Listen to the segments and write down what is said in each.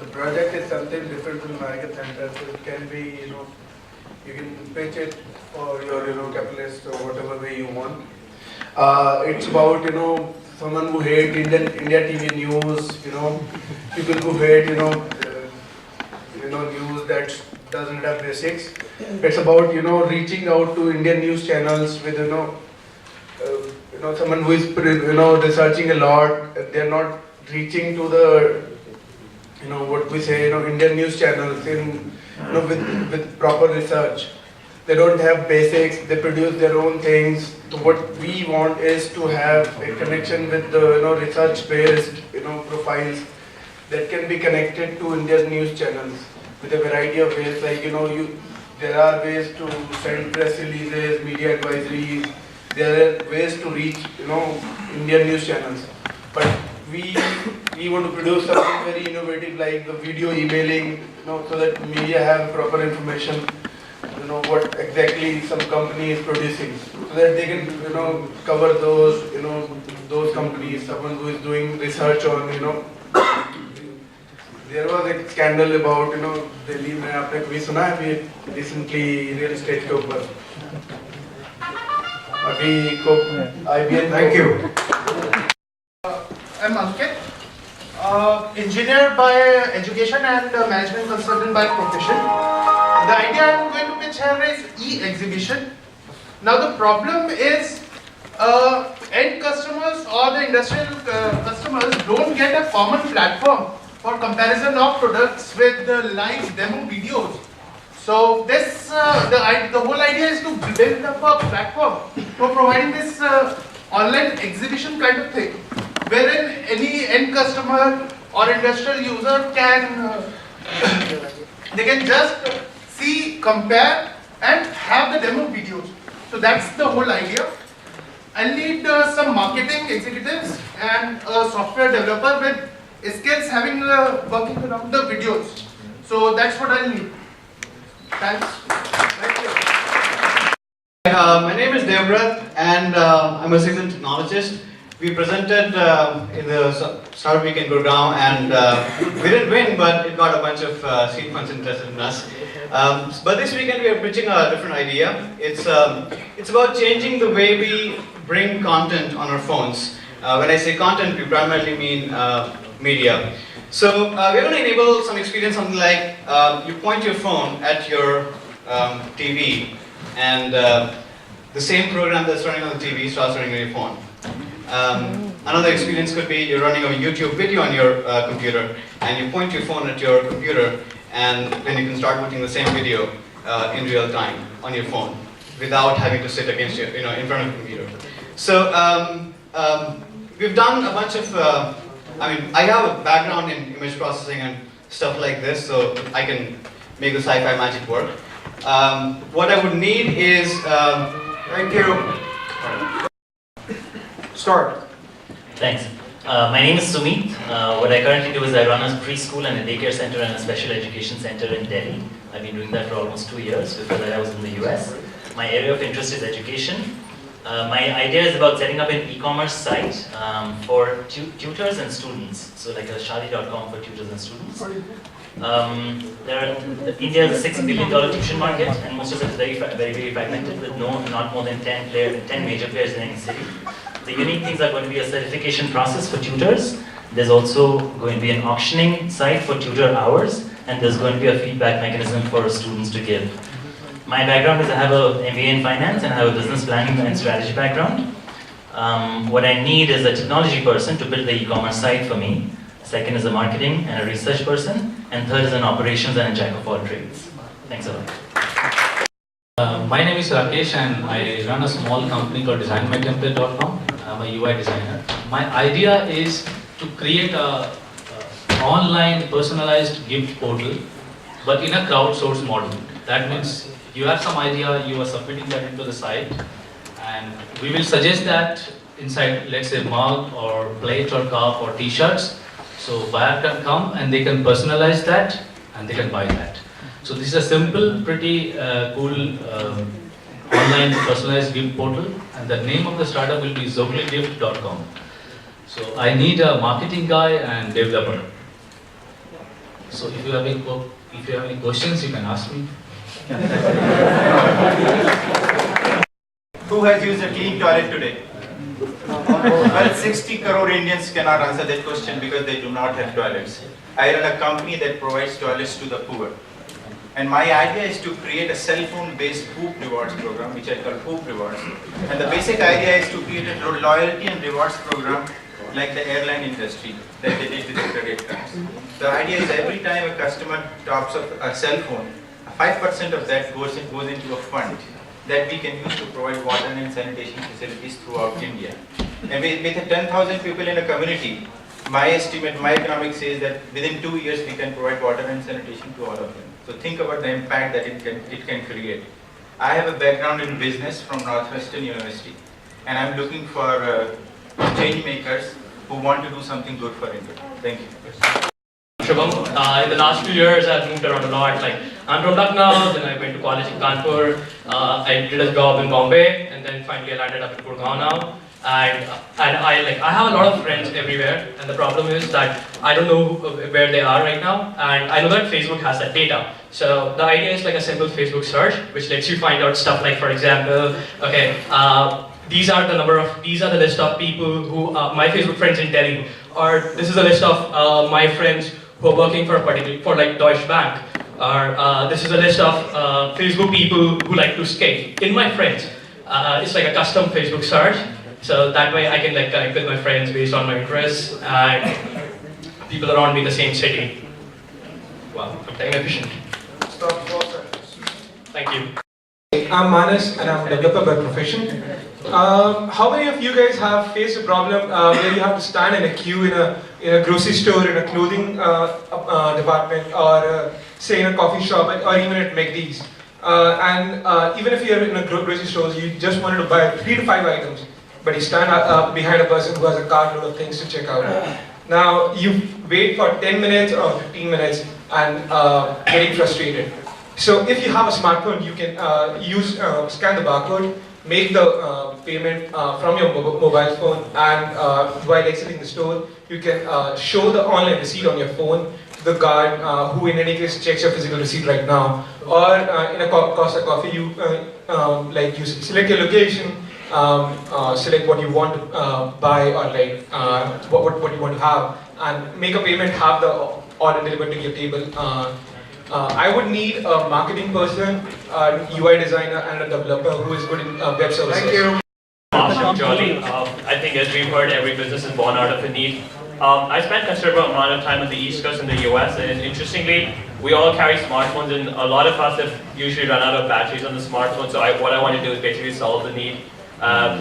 The project is something different from market center, so it can be, you can pitch it for your, capitalist or whatever way you want. It's about, someone who hate India TV news, people who hate, news that doesn't have basics. It's about, reaching out to Indian news channels with, someone who is, researching a lot. They're not reaching to the, what we say, Indian news channels in, with proper research. They don't have basics. They produce their own things. So what we want is to have a connection with the, research-based, profiles that can be connected to Indian news channels with a variety of ways. Like, there are ways to send press releases, media advisories. There are ways to reach, Indian news channels. But we want to produce something very innovative like the video emailing, so that media have proper information, what exactly some company is producing, so that they can, cover those, those companies. Someone who is doing research on, there was a scandal about, Delhi में आपने कभी सुना है अभी recently real estate के ऊपर अभी को IBM. Thank you. I'm Ankit, engineer by education and management consultant by profession. The idea I'm going to pitch here is e-exhibition. Now the problem is end customers or the industrial customers don't get a common platform for comparison of products with the live demo videos. So this, the whole idea is to build up a platform for providing this online exhibition kind of thing, wherein any end customer or industrial user can, they can just see, compare and have the demo videos. So that's the whole idea. I'll need some marketing executives and a software developer with skills having working around the videos. So that's what I'll need. Thanks. Thank you. My name is Devrat and I'm a seasoned technologist. We presented in the Startup Week in Gurgaon and we didn't win, but it got a bunch of seed funds interested in us. But this weekend we are pitching a different idea. It's about changing the way we bring content on our phones. When I say content, we primarily mean media. So we're going to enable some experience, something like you point your phone at your TV and the same program that's running on the TV starts running on your phone. Another experience could be you're running a YouTube video on your computer and you point your phone at your computer and then you can start watching the same video in real time on your phone without having to sit against your, in front of the computer. So we've done a bunch of, I have a background in image processing and stuff like this, so I can make the sci-fi magic work. What I would need is, Thank you. Start. Thanks. My name is Sumit. What I currently do is I run a preschool and a daycare center and a special education center in Delhi. I've been doing that for almost 2 years. Before that I was in the US. My area of interest is education. My idea is about setting up an e-commerce site for tutors and students. So like a Shadi.com for tutors and students. India is a $6 billion tuition market, and most of it is very fragmented, with not more than 10 major players in any city. The unique things are going to be a certification process for tutors. There's also going to be an auctioning site for tutor hours, and there's going to be a feedback mechanism for students to give. My background is I have an MBA in finance and I have a business planning and strategy background. What I need is a technology person to build the e-commerce site for me. Second is a marketing and a research person. And third is an operations and a jack of all trades. Thanks a lot. My name is Rakesh and I run a small company called designmytemplate.com. I'm a UI designer. My idea is to create a online personalized gift portal, but in a crowdsourced model. That means you have some idea, you are submitting that into the site, and we will suggest that inside, let's say, mug or plate or cup or t-shirts. So buyer can come and they can personalize that and they can buy that. So this is a simple, pretty cool online personalized gift portal, and the name of the startup will be zogligift.com. So I need a marketing guy and developer. So if you have any questions, you can ask me. Who has used a clean toilet today? Well, 60 crore Indians cannot answer that question because they do not have toilets. I run a company that provides toilets to the poor. And my idea is to create a cell phone based poop rewards program, which I call Poop Rewards. And the basic idea is to create a loyalty and rewards program like the airline industry that they did with the credit cards. The idea is every time a customer tops up a cell phone, 5% of that goes into a fund that we can use to provide water and sanitation facilities throughout India. And with 10,000 people in a community, my estimate, my economics says that within 2 years we can provide water and sanitation to all of them. So think about the impact that it can create. I have a background in business from Northwestern University, and I'm looking for change makers who want to do something good for India. Thank you. Shubham, in the last few years I've moved around a lot. Like I'm from Lucknow, then I went to college in Kanpur, I did a job in Bombay, and then finally I landed up in Gurgaon now. And I have a lot of friends everywhere, and the problem is that I don't know where they are right now, and I know that Facebook has that data. So the idea is like a simple Facebook search, which lets you find out stuff like, for example, okay, these are the list of people who my Facebook friends in Delhi, or this is a list of my friends who are working for like Deutsche Bank, or this is a list of Facebook people who like to skate. In my friends, it's like a custom Facebook search. So that way I can like connect with my friends based on my interests and people around me in the same city. Wow, I'm time efficient. Thank you. I'm Manas and I'm a developer by profession. How many of you guys have faced a problem where you have to stand in a queue in a grocery store, in a clothing department, or say in a coffee shop, or even at McD's? And even if you're in a grocery store, you just wanted to buy 3 to 5 items, but you stand behind a person who has a cartload of things to check out. Now you wait for 10 minutes or 15 minutes and getting frustrated. So if you have a smartphone, you can scan the barcode, make the payment from your mobile phone, and while exiting the store, you can show the online receipt on your phone to the guard, who in any case checks your physical receipt right now. Or in a Costa Coffee, you you select your location, select what you want to buy, or like what you want to have, and make a payment, have the order delivered to your table. I would need a marketing person, a UI designer, and a developer who is good in web services. Thank you. Awesome, Jolly. I think as we've heard, every business is born out of a need. I spent a considerable amount of time on the East Coast in the US, and interestingly, we all carry smartphones, and a lot of us have usually run out of batteries on the smartphone. So what I want to do is basically solve the need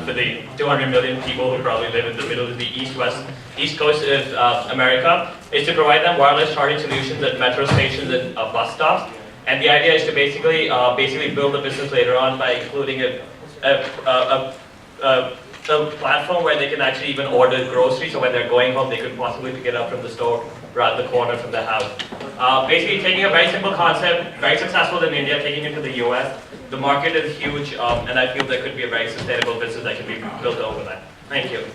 for the 200 million people who probably live in the middle of the East Coast of America, is to provide them wireless charging solutions at metro stations and bus stops. And the idea is to basically build a business later on by including a platform where they can actually even order groceries, so when they're going home, they could possibly pick it up from the store right at the corner from the house. Basically taking a very simple concept, very successful in India, taking it to the US. The market is huge, and I feel there could be a very sustainable business that can be built over that. Thank you.